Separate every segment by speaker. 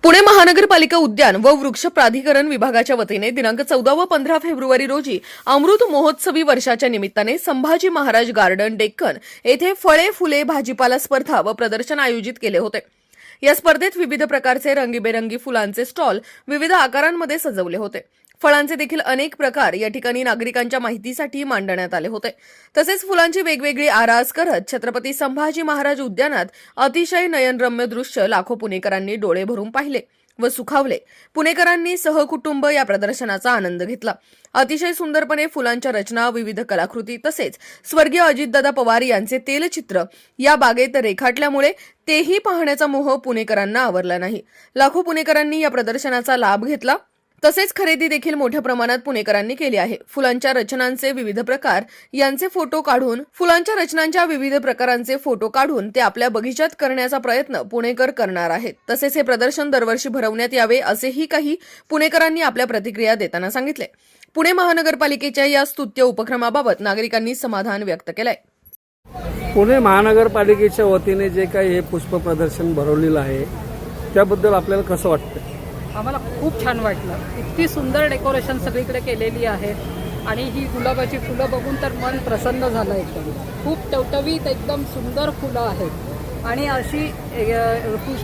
Speaker 1: पुणे महानगरपालिका उद्यान व वृक्ष प्राधिकरण विभागाच्या वतीने दिनांक 14 व 15 फेब्रुवारी रोजी अमृत महोत्सवी वर्षाच्या निमित्ताने संभाजी महाराज गार्डन डेक्कन येथे फळे फुले भाजीपाला स्पर्धा व प्रदर्शन आयोजित केले होते। या स्पर्धेत विविध प्रकारचे रंगीबेरंगी फुलांचे स्टॉल विविध आकारांमध्ये सजवले होते। फळांचे देखील अनेक प्रकार या ठिकाणी नागरिकांच्या माहितीसाठी मांडण्यात आले होते। तसेच फुलांची वेगवेगळी आरास करत छत्रपती संभाजी महाराज उद्यानात अतिशय नयनरम्य दृश्य लाखो पुणेकरांनी डोळे भरून पाहिले व सुखावले। पुणेकरांनी सहकुटुंब या प्रदर्शनाचा आनंद घेतला। अतिशय सुंदरपणे फुलांच्या रचना, विविध कलाकृती तसेच स्वर्गीय अजितदादा पवार यांचे तेलचित्र या बागेत रेखाटल्यामुळे तेही पाहण्याचा मोह पुणेकरांना आवरला नाही। लाखो पुणेकरांनी या प्रदर्शनाचा लाभ घेतला। तसेच खरेदी देखील मोठ्या प्रमाणात पुणेकरांनी केली आहे। फुलांच्या रचनांचे विविध प्रकार यांचे फोटो काढून विविध प्रकारांचे फोटो काढून ते आपल्या बगीचात करण्याचा प्रयत्न पुणेकर करणार आहेत। तसेच हे प्रदर्शन दरवर्षी भरवण्यात यावे असेही काही पुणेकरांनी आपल्या प्रतिक्रिया देताना सांगितले। पुणे महानगरपालिकेच्या या स्तुत्य उपक्रमाबाबत नागरिकांनी समाधान व्यक्त केलंय।
Speaker 2: पुणे महानगरपालिकेच्या वतीने जे काही हे पुष्प प्रदर्शन भरवलेलं आहे त्याबद्दल आपल्याला कसं वाटतं?
Speaker 3: आम्हाला खूप छान वाटलं। इतकी सुंदर डेकोरेशन सगळीकडे केलेली आहे आणि ही गुलाबाची फुलं बघून तर मन प्रसन्न झालं एकदम। खूप टवटवीत एकदम सुंदर फुलं आहेत आणि अशी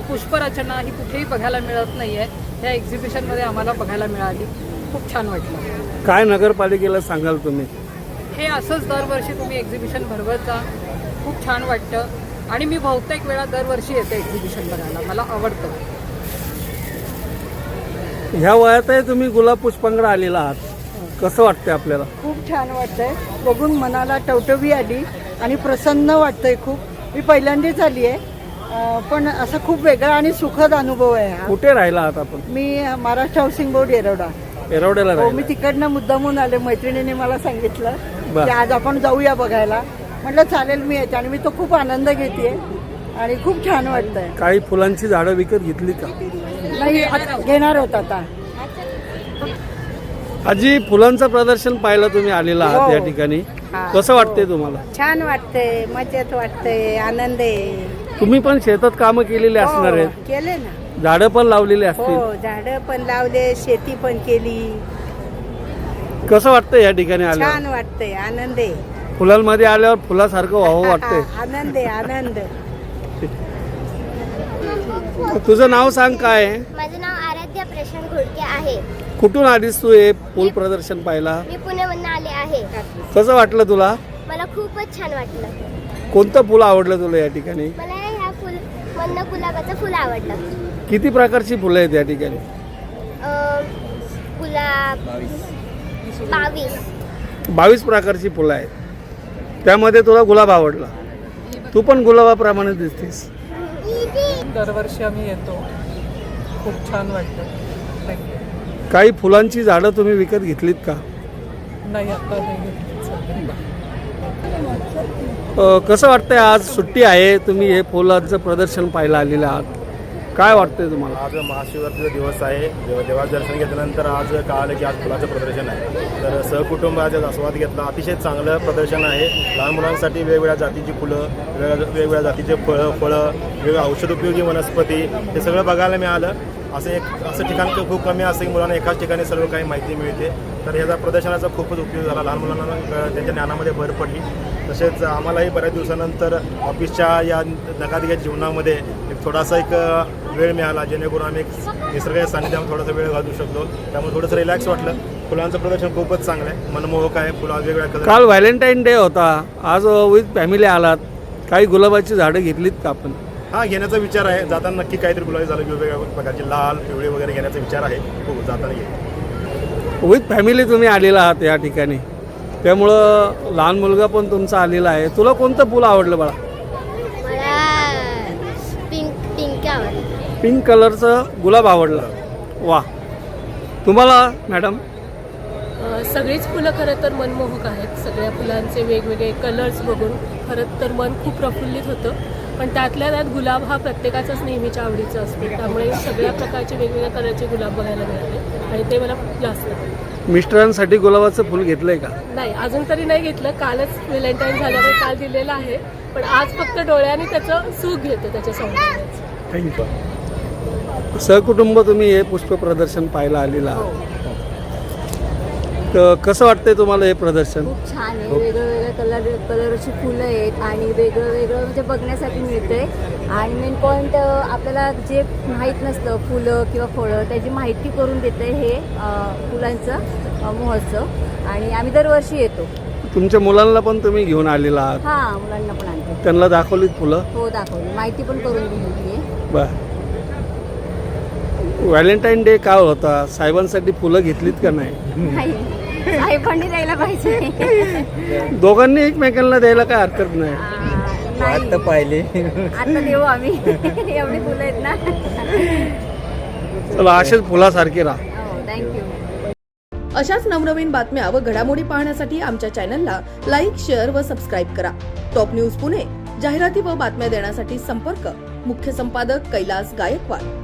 Speaker 3: पुष्परचना ही कुठेही बघायला मिळत नाहीये। या एक्झिबिशनमध्ये आम्हाला बघायला मिळाली। खूप छान वाटलं।
Speaker 2: काय नगरपालिकेला सांगाल तुम्ही?
Speaker 3: हे असंच दरवर्षी तुम्ही एक्झिबिशन भरवत जा। खूप छान वाटतं आणि मी बहुतेक वेळा दरवर्षी येते एक्झिबिशन बघायला। मला आवडतं।
Speaker 2: ह्या वयातही तुम्ही गुलाब पुष्पांकडे आलेला आहात, कसं वाटतंय आपल्याला?
Speaker 4: खूप छान वाटतंय, बघून मनाला टवटवी आली आणि प्रसन्न वाटतंय खूप। मी पहिल्यांदाच आली आहे, पण असा खूप वेगळा आणि सुखद अनुभव आहे हा।
Speaker 2: कुठे राहिला आहात आपण?
Speaker 4: मी महाराष्ट्र हाऊसिंग बोर्ड येरवडा।
Speaker 2: येरवड्याला
Speaker 4: हो,
Speaker 2: राहिला?
Speaker 4: मी तिकडनं मुद्दामून आले। मैत्रिणीने मला सांगितलं
Speaker 2: बरं.
Speaker 4: की आज आपण जाऊया बघायला। म्हटलं चालेल, मी येते आणि मी तो खूप आनंद घेते आणि खूप छान वाटतंय।
Speaker 2: काही फुलांची झाडं विकत घेतली का?
Speaker 4: नाही, घेणार होता आता।
Speaker 2: आजी, फुलांचं प्रदर्शन पाहिलं तुम्ही आलेला आहात
Speaker 4: हो.
Speaker 2: या ठिकाणी,
Speaker 4: हा.
Speaker 2: कसं वाटतंय तुम्हाला?
Speaker 4: छान वाटतंय, मजेत वाटतंय, आनंद आहे।
Speaker 2: तुम्ही पण शेतात कामं केलेली असणार आहेत,
Speaker 4: केले ना।
Speaker 2: झाडं पण लावलेली असतील,
Speaker 4: हो, झाडं पण लावले, शेती पण केली।
Speaker 2: कसं वाटतंय या ठिकाणी
Speaker 4: छान
Speaker 2: आल्यावर?
Speaker 4: वाटतंय, आनंद आहे।
Speaker 2: फुलांमध्ये आल्यावर फुलासारखं व्हावं वाटतंय?
Speaker 4: आनंद आहे, आनंद।
Speaker 2: तुझं नाव सांग, काय आहे?
Speaker 5: माझं नाव आराध्या प्रशांत घोडके आहे।
Speaker 2: कुठून आलीस तू हे फुल प्रदर्शन पाहिला?
Speaker 5: मी पुण्यामधून आले आहे।
Speaker 2: कसं वाटलं तुला?
Speaker 5: मला खूपच छान वाटलं।
Speaker 2: कोणतं फुल आवडलं तुला या ठिकाणी?
Speaker 5: मला ह्या मधनं गुलाबाचं फुल आवडलं।
Speaker 2: किती प्रकारची फुलं आहेत या ठिकाणी?
Speaker 5: गुलाब
Speaker 2: 22 प्रकारची फुलं आहेत, त्यामध्ये तुला गुलाब आवडला। तू पण गुलाबाप्रमाणे दिसतेस।
Speaker 3: दरवर्षी आम्ही येतो। खूप छान वाटतं।
Speaker 2: काही फुलांची झाडं तुम्ही विकत घेतलीत का?
Speaker 3: नाही, आता नाही घेतली।
Speaker 2: कसं वाटतंय? आज सुट्टी आहे, तुम्ही हे फुलांचं प्रदर्शन पाहायला आलेलं आहात, काय वाटतंय तुम्हाला?
Speaker 6: आज महाशिवरात्रीचा दिवस आहे। देवाचं दर्शन घेतल्यानंतर आज कळालं की आज फुलाचं प्रदर्शन आहे, तर सहकुटुंब आज आस्वाद घेतला। अतिशय चांगलं प्रदर्शन आहे। लहान मुलांसाठी वेगवेगळ्या जातीची फुलं, वेगवेगळ्या जातीचे फळं, वेगवेगळ्या औषधोपयोगी वनस्पती हे सगळं बघायला मिळालं। असं ठिकाण खूप कमी असं की मुलांना एकाच ठिकाणी सर्व काही माहिती मिळते, तर ह्याचा प्रदर्शनाचा खूपच उपयोग झाला। लहान मुलांना त्यांच्या ज्ञानामध्ये भर पडली। तसेच आम्हालाही बऱ्याच दिवसानंतर ऑफिसच्या या धकाधकीच्या जीवनामध्ये थोडासा एक वेळ मिळाला, जेणेकरून आम्ही निसर्गाच्या सानिध्यामध्ये थोडासा वेळ घालवू शकलो, त्यामुळे थोडंसं रिलॅक्स वाटलं। फुलांचं प्रदर्शन खूपच चांगलं आहे, मनमोहक आहे। फुलं वेगवेगळ्या कलर।
Speaker 2: काल व्हॅलेंटाईन डे होता, आज विथ फॅमिली आलात, काही गुलाबाची झाडं घेतलीत का आपण?
Speaker 6: हां, घेण्याचा विचार आहे। जाताना नक्की काहीतरी गुलाबी झालं, वेगवेगळ्या प्रकारचे लाल पिवळे वगैरे घेण्याचा विचार आहे। हो, जाताना घेऊ।
Speaker 2: विथ फॅमिली तुम्ही आलेला आहात या ठिकाणी, त्यामुळं लहान मुलगा पण तुमचा आलेला आहे। तुला कोणतं फुल आवडलं बाळा?
Speaker 5: मला पिंक आवडलं।
Speaker 2: पिंक कलरचं गुलाब आवडलं। वा, तुम्हाला मॅडम?
Speaker 7: सगळीच फुलं खरं तर मनमोहक आहेत। सगळ्या फुलांचे वेगवेगळे कलर्स बघून खरं तर मन खूप प्रफुल्लित होतं, पण त्यातल्या त्यात गुलाब हा प्रत्येकाचाच नेहमीच्या आवडीचा असतो, त्यामुळे सगळ्या प्रकारचे वेगवेगळ्या कलरचे गुलाब बघायला मिळाले आणि ते मला जास्त आवडले।
Speaker 2: मिस्टरांसाठी गुलाबाचं फुल घेतलंय का?
Speaker 7: नाही, अजून तरी नाही घेतलं। कालच व्हॅलेंटाईन झाल्यामुळे काल दिलेलं आहे, पण आज फक्त डोळ्याने त्याचं सुख घेतो, त्याच्या सौंदर्याचं।
Speaker 2: थँक्यू। सहकुटुंब तुम्ही हे पुष्प प्रदर्शन पाहायला आलेलं आहात. तर कसं वाटतंय तुम्हाला हे प्रदर्शन?
Speaker 8: खूप छान आहे. वेगवेगळ्या कलरची फुलं आहेत आणि वेगळं म्हणजे बघण्यासाठी मिळतंय. आणि मेन पॉईंट आपल्याला जे माहीत नसतं फुलं किंवा फळं त्याची माहिती करून देतं हे फुलांचं महोत्सव. आणि आम्ही दरवर्षी येतो.
Speaker 2: तुमच्या मुलांना पण तुम्ही घेऊन आलेला आहात.
Speaker 8: हां, मुलांना पण आणतो.
Speaker 2: त्यांना दाखवलीत फुलं?
Speaker 8: हो, दाखवली. माहिती पण करून दिली आहे.
Speaker 2: बर. व्हॅलेंटाईन डे का होता? साहेबांसाठी फुलं घेतलीत का नाही?
Speaker 8: नाही, साहेबांनी द्यायला पाहिजे.
Speaker 2: दोघांनी एकमेकांना द्यायला काय हरकत नाही.
Speaker 8: आता पाहिले, आता देऊ आम्ही. एवढी फुलं आहेत ना.
Speaker 2: चला, असेच फुलासारखे राहा.
Speaker 8: हो, थँक्यू.
Speaker 1: अशाच नवनवीन बातम्या व घडामोडी पाहण्यासाठी आमच्या चॅनलला लाईक, शेअर व सबस्क्राईब करा. Top news Pune. जाहिराती व बातम्या देण्यासाठी संपर्क मुख्य संपादक कैलास गायकवाड.